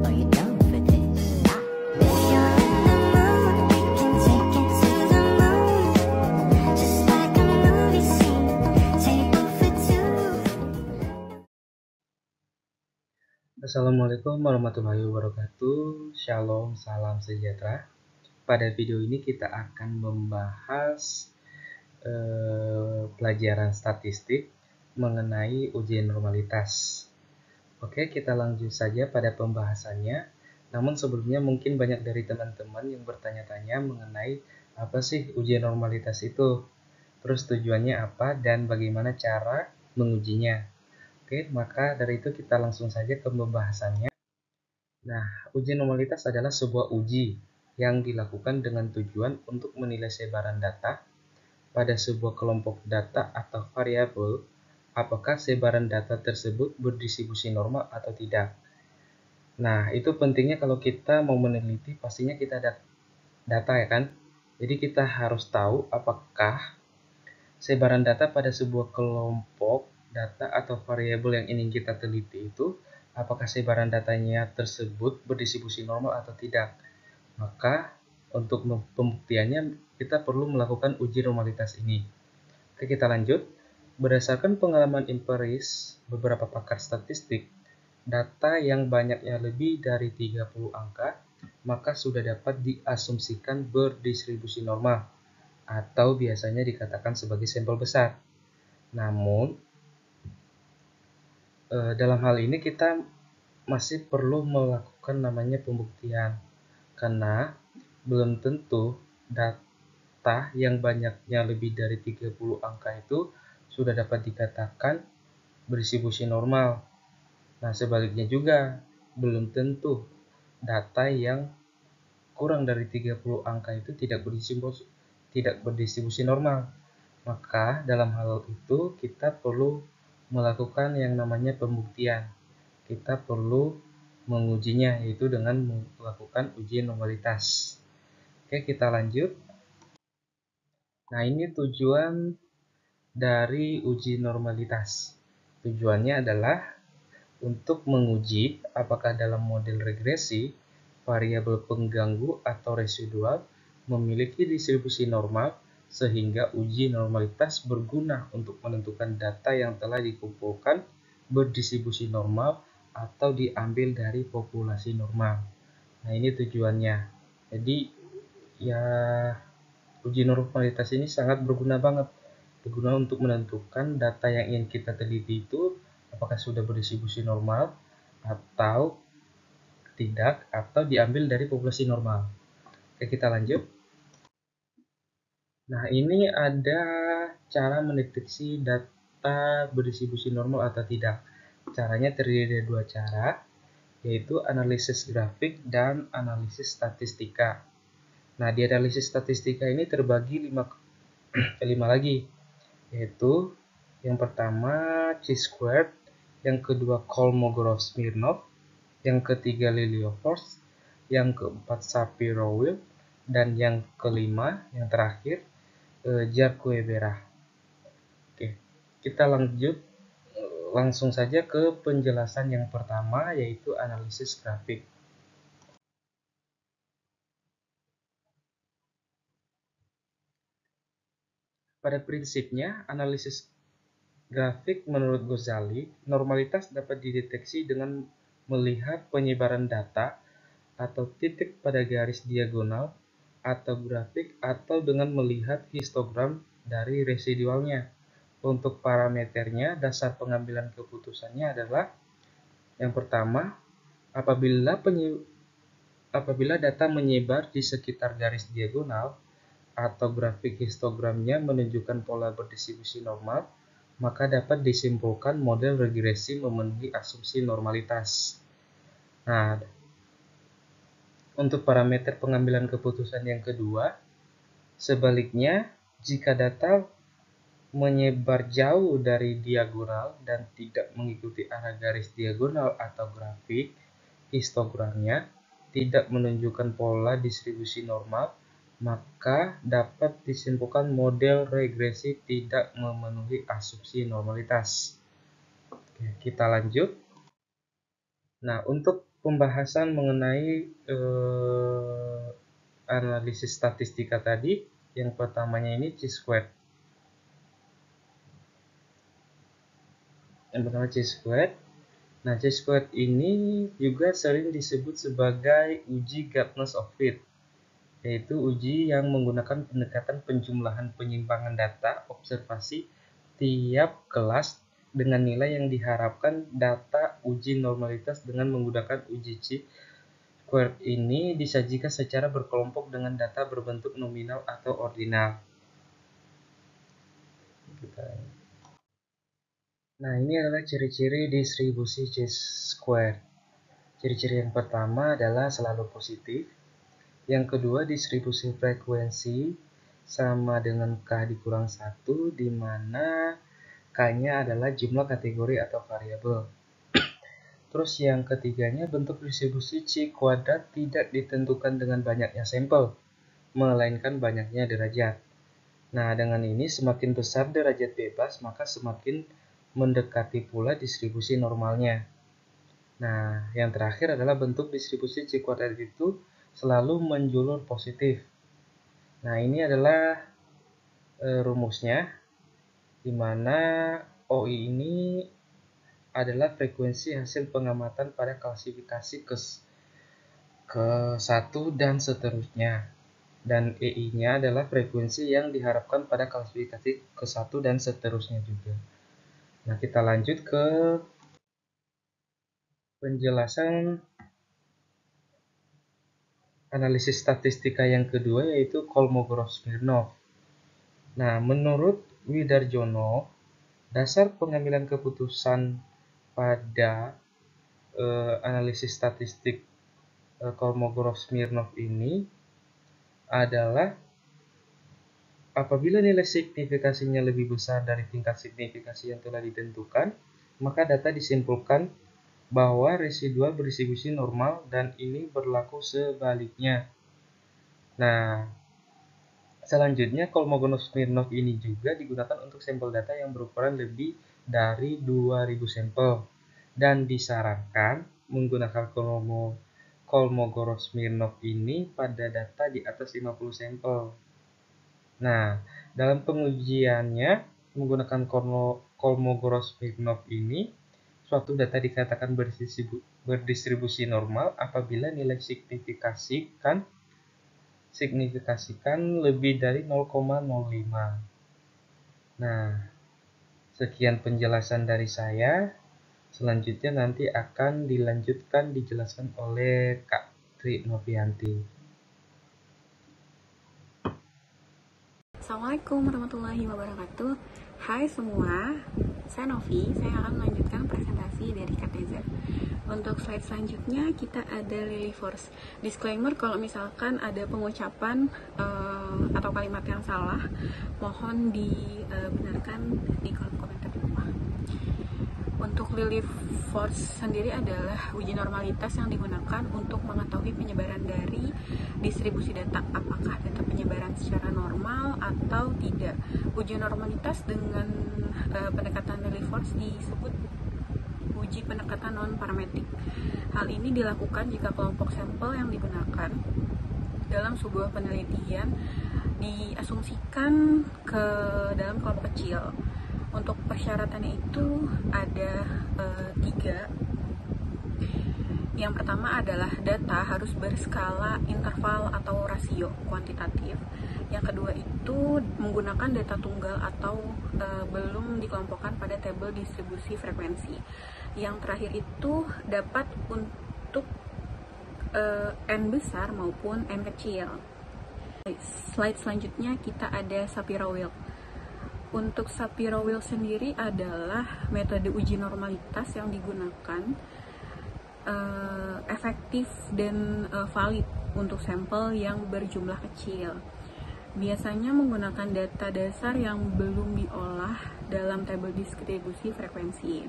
Are you down for this? If you're in the mood, we can take it to the moon. Just like a movie scene, table for two. Assalamualaikum warahmatullahi wabarakatuh. Shalom, salam sejahtera. Pada video ini kita akan membahas pelajaran statistik mengenai ujian normalitas. Oke, kita lanjut saja pada pembahasannya. Namun sebelumnya mungkin banyak dari teman-teman yang bertanya-tanya mengenai apa sih ujian normalitas itu, terus tujuannya apa dan bagaimana cara mengujinya. Oke, maka dari itu kita langsung saja ke pembahasannya. Nah, ujian normalitas adalah sebuah uji yang dilakukan dengan tujuan untuk menilai sebaran data pada sebuah kelompok data atau variabel, apakah sebaran data tersebut berdistribusi normal atau tidak. Nah, itu pentingnya kalau kita mau meneliti, pastinya kita ada data ya kan. Jadi kita harus tahu apakah sebaran data pada sebuah kelompok data atau variabel yang ingin kita teliti itu, apakah sebaran datanya tersebut berdistribusi normal atau tidak. Maka untuk pembuktiannya kita perlu melakukan uji normalitas ini. Oke, kita lanjut. Berdasarkan pengalaman empiris beberapa pakar statistik, data yang banyaknya lebih dari 30 angka maka sudah dapat diasumsikan berdistribusi normal atau biasanya dikatakan sebagai sampel besar. Namun dalam hal ini kita masih perlu melakukan namanya pembuktian, karena belum tentu data yang banyaknya lebih dari 30 angka itu sudah dapat dikatakan berdistribusi normal. Nah, sebaliknya juga belum tentu data yang kurang dari 30 angka itu tidak berdistribusi normal. Maka dalam hal itu kita perlu melakukan yang namanya pembuktian. Kita perlu mengujinya, yaitu dengan melakukan uji normalitas. Oke, kita lanjut. Nah, ini tujuan dari uji normalitas. Tujuannya adalah untuk menguji apakah dalam model regresi, variabel pengganggu atau residual memiliki distribusi normal sehingga uji normalitas berguna untuk menentukan data yang telah dikumpulkan berdistribusi normal atau diambil dari populasi normal. Nah, ini tujuannya. Jadi ya, uji normalitas ini sangat berguna banget. Berguna untuk menentukan data yang ingin kita teliti itu apakah sudah berdistribusi normal atau tidak, atau diambil dari populasi normal. Oke, kita lanjut. Nah, ini ada cara mendeteksi data berdistribusi normal atau tidak. Caranya terdiri dari dua cara, yaitu analisis grafik dan analisis statistika. Nah, di analisis statistika ini terbagi lima lagi, yaitu yang pertama chi-squared, yang kedua Kolmogorov-Smirnov, yang ketiga Lilienfors, yang keempat Shapiro-Wilk, dan yang kelima, yang terakhir Jarque-Berah. Oke, kita lanjut langsung saja ke penjelasan yang pertama, yaitu analisis grafik. Pada prinsipnya, analisis grafik menurut Ghazali, normalitas dapat dideteksi dengan melihat penyebaran data atau titik pada garis diagonal atau grafik, atau dengan melihat histogram dari residualnya. Untuk parameternya, dasar pengambilan keputusannya adalah yang pertama, apabila data menyebar di sekitar garis diagonal atau grafik histogramnya menunjukkan pola berdistribusi normal, maka dapat disimpulkan model regresi memenuhi asumsi normalitas. Nah, untuk parameter pengambilan keputusan yang kedua, sebaliknya, jika data menyebar jauh dari diagonal dan tidak mengikuti arah garis diagonal atau grafik histogramnya tidak menunjukkan pola distribusi normal, maka dapat disimpulkan model regresi tidak memenuhi asumsi normalitas. Oke, kita lanjut. Nah, untuk pembahasan mengenai analisis statistika tadi. Yang pertamanya ini chi-squared. Yang pertama chi-squared. Nah, chi-squared ini juga sering disebut sebagai uji Gartner's of Fit, yaitu uji yang menggunakan pendekatan penjumlahan penyimpangan data observasi tiap kelas dengan nilai yang diharapkan data uji normalitas dengan menggunakan uji chi-squared ini disajikan secara berkelompok dengan data berbentuk nominal atau ordinal. Nah, ini adalah ciri-ciri distribusi chi-squared. Ciri-ciri yang pertama adalah selalu positif. Yang kedua, distribusi frekuensi sama dengan K dikurang 1, di mana K-nya adalah jumlah kategori atau variabel. Terus yang ketiganya, bentuk distribusi chi kuadrat tidak ditentukan dengan banyaknya sampel, melainkan banyaknya derajat. Nah, dengan ini semakin besar derajat bebas, maka semakin mendekati pula distribusi normalnya. Nah, yang terakhir adalah bentuk distribusi chi kuadrat itu selalu menjulur positif. Nah, ini adalah rumusnya, di mana OI ini adalah frekuensi hasil pengamatan pada klasifikasi ke-1 dan seterusnya. Dan EI-nya adalah frekuensi yang diharapkan pada klasifikasi ke-1 dan seterusnya juga. Nah, kita lanjut ke penjelasan analisis statistika yang kedua, yaitu Kolmogorov-Smirnov. Nah, menurut Widarjono, dasar pengambilan keputusan pada analisis statistik Kolmogorov-Smirnov ini adalah apabila nilai signifikasinya lebih besar dari tingkat signifikasi yang telah ditentukan, maka data disimpulkan bahwa residual berdistribusi normal dan ini berlaku sebaliknya. Nah, selanjutnya Kolmogorov-Smirnov ini juga digunakan untuk sampel data yang berukuran lebih dari 2000 sampel dan disarankan menggunakan Kolmogorov-Smirnov ini pada data di atas 50 sampel. Nah, dalam pengujiannya menggunakan Kolmogorov-Smirnov ini, suatu data dikatakan berdistribusi normal apabila nilai signifikasikan lebih dari 0,05. Nah, sekian penjelasan dari saya. Selanjutnya nanti akan dijelaskan oleh Kak Tri Novianti. Assalamualaikum warahmatullahi wabarakatuh. Hai semua, saya Novi. Saya akan melanjutkan presentasi dari KTZ. Untuk slide selanjutnya kita ada Lily Force. Disclaimer, kalau misalkan ada pengucapan atau kalimat yang salah, mohon dibenarkan di kolom komentar di bawah. Untuk Lily Force sendiri adalah uji normalitas yang digunakan untuk mengetahui penyebaran dari distribusi data, apakah data penyebaran secara normal atau tidak. Uji normalitas dengan pendekatan Lily Force disebut uji pendekatan non-parametrik. Hal ini dilakukan jika kelompok sampel yang digunakan dalam sebuah penelitian diasumsikan ke dalam kelompok kecil. Untuk persyaratannya itu ada 3. Yang pertama adalah data harus berskala interval atau rasio kuantitatif. Yang kedua itu menggunakan data tunggal atau belum dikelompokkan pada tabel distribusi frekuensi. Yang terakhir itu dapat untuk N besar maupun N kecil. Slide selanjutnya kita ada Shapiro-Wilk. Untuk Shapiro-Wilk sendiri adalah metode uji normalitas yang digunakan efektif dan valid untuk sampel yang berjumlah kecil. Biasanya menggunakan data dasar yang belum diolah dalam tabel distribusi frekuensi.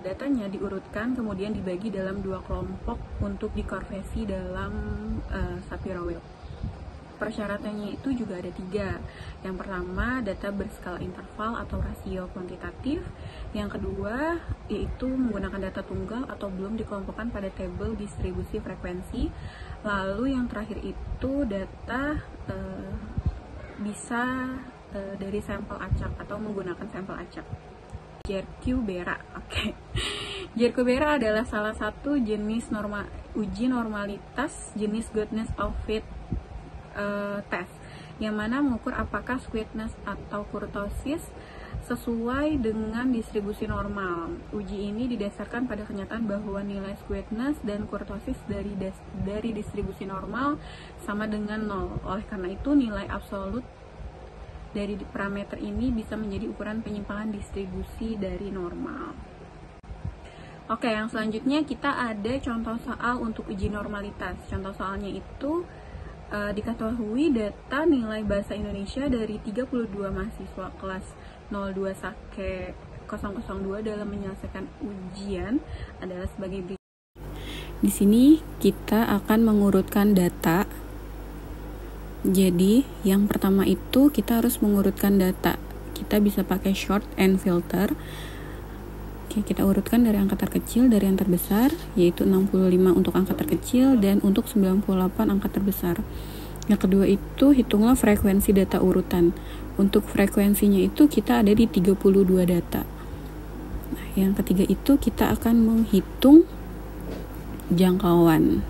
Datanya diurutkan kemudian dibagi dalam 2 kelompok untuk dikonversi dalam Shapiro-Wilk. persyaratannya itu juga ada 3. Yang pertama, data berskala interval atau rasio kuantitatif. Yang kedua, yaitu menggunakan data tunggal atau belum dikelompokkan pada tabel distribusi frekuensi. Lalu yang terakhir itu data bisa dari sampel acak atau menggunakan sampel acak. Jerkubera, oke. Jerkubera adalah salah satu jenis uji normalitas jenis goodness of fit test, yang mana mengukur apakah squidness atau kurtosis sesuai dengan distribusi normal. Uji ini didasarkan pada kenyataan bahwa nilai squidness dan kurtosis dari distribusi normal sama dengan 0. Oleh karena itu, nilai absolut dari parameter ini bisa menjadi ukuran penyimpangan distribusi dari normal. Oke, yang selanjutnya kita ada contoh soal untuk uji normalitas. Contoh soalnya itu diketahui data nilai bahasa Indonesia dari 32 mahasiswa kelas 02 Sake 002 dalam menyelesaikan ujian adalah sebagai berikut. Di sini kita akan mengurutkan data. Jadi, yang pertama itu kita harus mengurutkan data. Kita bisa pakai short and filter. Oke, kita urutkan dari angka terkecil dari yang terbesar, yaitu 65 untuk angka terkecil dan untuk 98 angka terbesar. Yang kedua itu hitunglah frekuensi data urutan. Untuk frekuensinya itu kita ada di 32 data. Nah, yang ketiga itu kita akan menghitung jangkauan.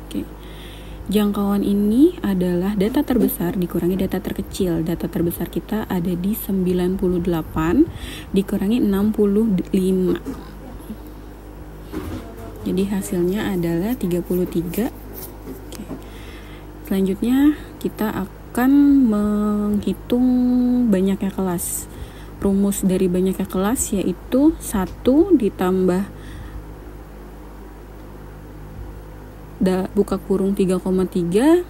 Oke. Jangkauan ini adalah data terbesar dikurangi data terkecil. Data terbesar kita ada di 98 dikurangi 65. Jadi hasilnya adalah 33. Oke. Selanjutnya kita akan menghitung banyaknya kelas. Rumus dari banyaknya kelas yaitu 1 ditambah buka kurung 3,3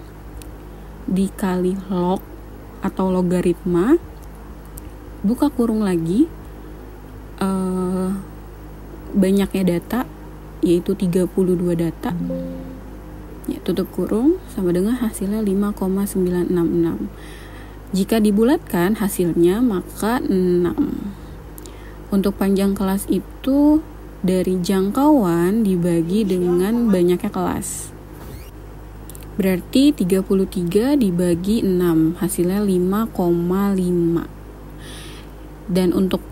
dikali log atau logaritma, buka kurung lagi banyaknya data yaitu 32 data, ya, tutup kurung sama dengan hasilnya 5,966. Jika dibulatkan hasilnya maka 6. Untuk panjang kelas itu dari jangkauan dibagi dengan banyaknya kelas. Berarti 33 dibagi 6, hasilnya 5,5. Dan untuk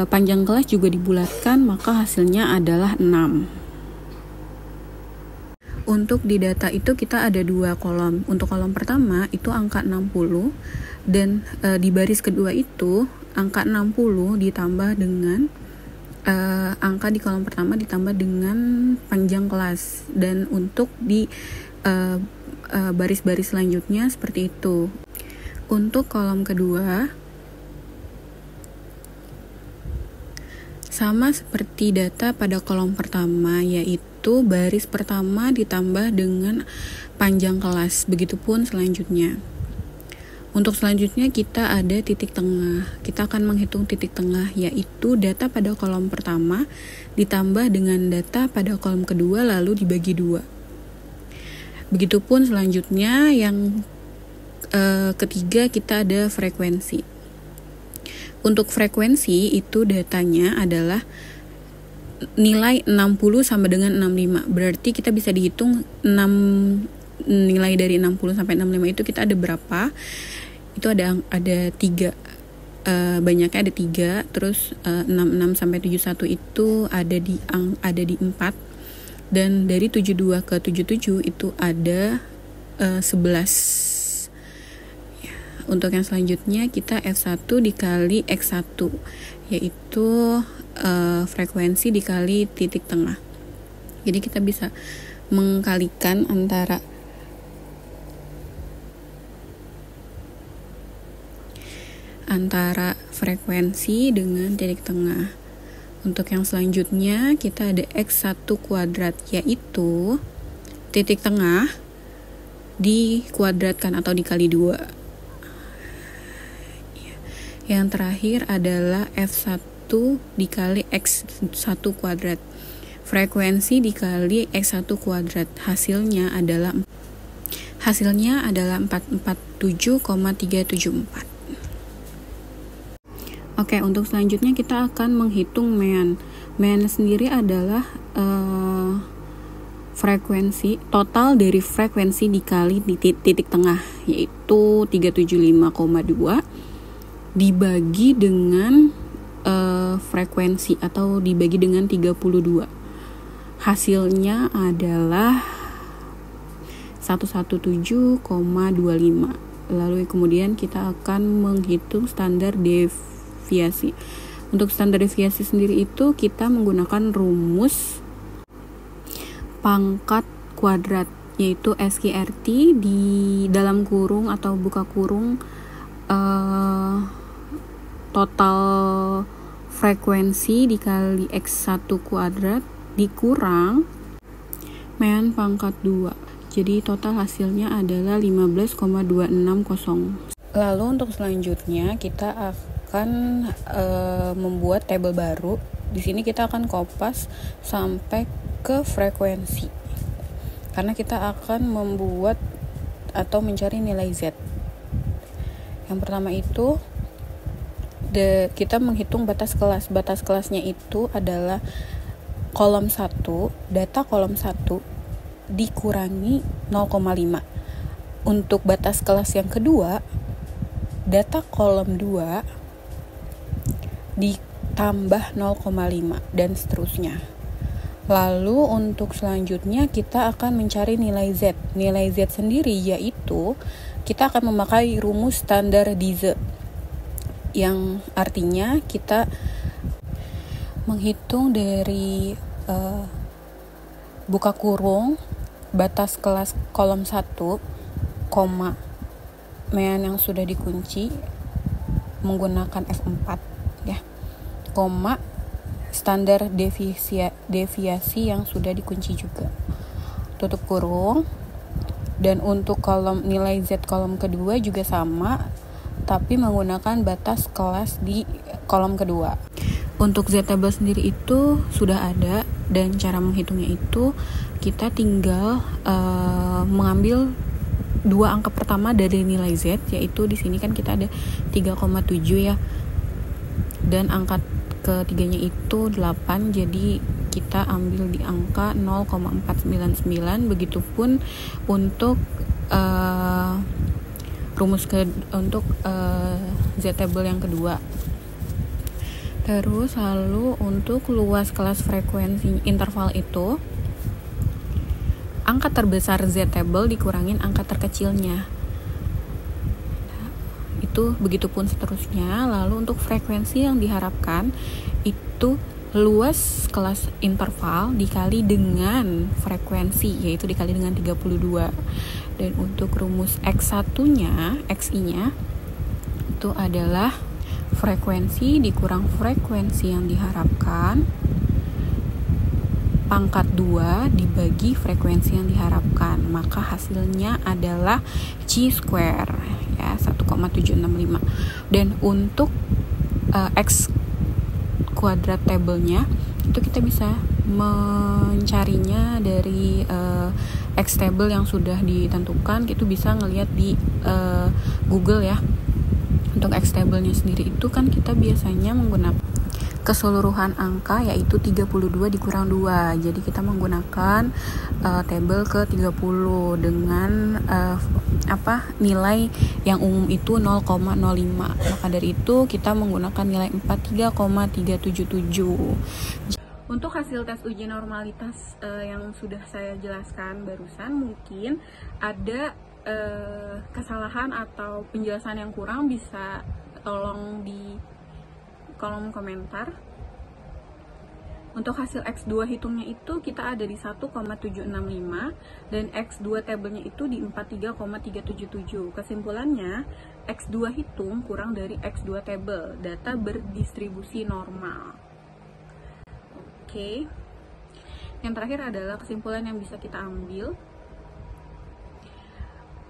panjang kelas juga dibulatkan, maka hasilnya adalah 6. Untuk di data itu kita ada 2 kolom. Untuk kolom pertama itu angka 60, dan di baris kedua itu angka 60 ditambah dengan angka di kolom pertama ditambah dengan panjang kelas, dan untuk di baris-baris selanjutnya seperti itu. Untuk kolom kedua sama seperti data pada kolom pertama, yaitu baris pertama ditambah dengan panjang kelas, begitupun selanjutnya. Untuk selanjutnya kita ada titik tengah. Kita akan menghitung titik tengah, yaitu data pada kolom pertama ditambah dengan data pada kolom kedua lalu dibagi 2. Begitupun selanjutnya yang ketiga kita ada frekuensi. Untuk frekuensi itu datanya adalah nilai 60 sama dengan 65. Berarti kita bisa dihitung nilai dari 60 sampai 65 itu kita ada berapa? Itu ada 3. Banyaknya ada 3. Terus 66 sampai 71 itu ada di 4. Dan dari 72 ke 77 itu ada 11. Untuk yang selanjutnya kita F1 dikali X1, yaitu frekuensi dikali titik tengah. Jadi kita bisa mengkalikan antara frekuensi dengan titik tengah. Untuk yang selanjutnya kita ada X1 kuadrat, yaitu titik tengah dikuadratkan atau dikali 2. Yang terakhir adalah F1 dikali X1 kuadrat. frekuensi dikali X1 kuadrat. Hasilnya adalah 447,374. Oke, untuk selanjutnya kita akan menghitung mean. Mean sendiri adalah frekuensi total dari frekuensi dikali titik tengah, yaitu 375,2 dibagi dengan frekuensi atau dibagi dengan 32. Hasilnya adalah 117,25. Lalu kemudian kita akan menghitung standar deviasi. Untuk standar deviasi sendiri itu kita menggunakan rumus pangkat kuadrat, yaitu SQRT di dalam kurung atau buka kurung total frekuensi dikali X1 kuadrat dikurang mean pangkat 2. Jadi total hasilnya adalah 15,260. Lalu untuk selanjutnya kita akan membuat tabel baru. Di sini kita akan kopas sampai ke frekuensi. Karena kita akan membuat atau mencari nilai Z. Yang pertama itu kita menghitung batas kelas. Batas kelasnya itu adalah kolom 1, data kolom 1 dikurangi 0,5. Untuk batas kelas yang kedua, data kolom 2 ditambah 0,5 dan seterusnya. Lalu untuk selanjutnya kita akan mencari nilai Z. Nilai Z sendiri yaitu kita akan memakai rumus standarisasi, yang artinya kita menghitung dari buka kurung batas kelas kolom 1, koma mean yang sudah dikunci menggunakan F4 ya, koma standar deviasi yang sudah dikunci juga, tutup kurung. Dan untuk kolom nilai Z kolom kedua juga sama, tapi menggunakan batas kelas di kolom kedua. Untuk Z table sendiri itu sudah ada, dan cara menghitungnya itu kita tinggal mengambil dua angka pertama dari nilai Z, yaitu di sini kan kita ada 3,7 ya, dan angka ketiganya itu 8, jadi kita ambil di angka 0,499. Begitupun untuk rumus untuk Z table yang kedua. Terus lalu untuk luas kelas frekuensi interval itu angka terbesar Z table dikurangin angka terkecilnya. Itu begitupun seterusnya. Lalu untuk frekuensi yang diharapkan itu luas kelas interval dikali dengan frekuensi, yaitu dikali dengan 32. Dan untuk rumus X1-nya, XI-nya itu adalah frekuensi dikurang frekuensi yang diharapkan pangkat 2 dibagi frekuensi yang diharapkan, maka hasilnya adalah Chi square ya, 1,765. Dan untuk X kuadrat tabelnya itu kita bisa mencarinya dari X table yang sudah ditentukan. Itu bisa ngelihat di Google ya. Untuk X table-nya sendiri itu kan kita biasanya menggunakan keseluruhan angka, yaitu 32 dikurang 2. Jadi kita menggunakan tabel ke 30 dengan nilai yang umum itu 0,05. Maka dari itu kita menggunakan nilai 43,377. Untuk hasil tes uji normalitas yang sudah saya jelaskan barusan, mungkin ada kesalahan atau penjelasan yang kurang, bisa tolong di kolom komentar. Untuk hasil X2 hitungnya itu kita ada di 1,765 dan X2 tabelnya itu di 43,377. Kesimpulannya, X2 hitung kurang dari X2 tabel, data berdistribusi normal. Oke. Yang terakhir adalah kesimpulan yang bisa kita ambil.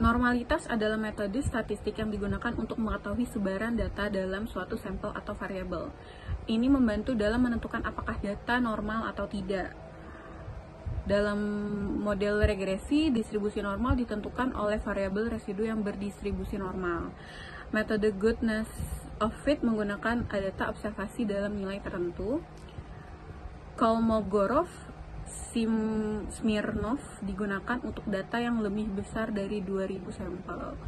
Normalitas adalah metode statistik yang digunakan untuk mengetahui sebaran data dalam suatu sampel atau variabel. Ini membantu dalam menentukan apakah data normal atau tidak. Dalam model regresi, distribusi normal ditentukan oleh variabel residu yang berdistribusi normal. Metode goodness of fit menggunakan data observasi dalam nilai tertentu. Kolmogorov, Smirnov digunakan untuk data yang lebih besar dari 2000 sampel.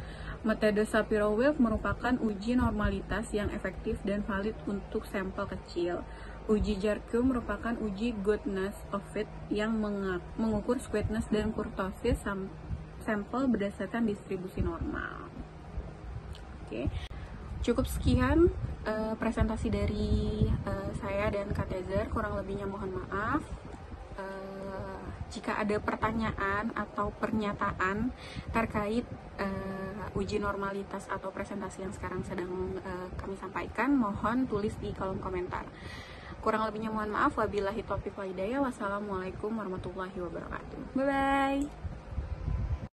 Metode Shapiro-Wilk merupakan uji normalitas yang efektif dan valid untuk sampel kecil. Uji Jarkio merupakan uji goodness of fit yang mengukur squareness dan kurtosis sampel berdasarkan distribusi normal. Oke. Cukup sekian presentasi dari saya dan Kak Tezer, kurang lebihnya mohon maaf. Jika ada pertanyaan atau pernyataan terkait uji normalitas atau presentasi yang sekarang sedang kami sampaikan, mohon tulis di kolom komentar. Kurang lebihnya mohon maaf. Wabillahi taufiq wal hidayah. Wassalamualaikum warahmatullahi wabarakatuh. Bye-bye.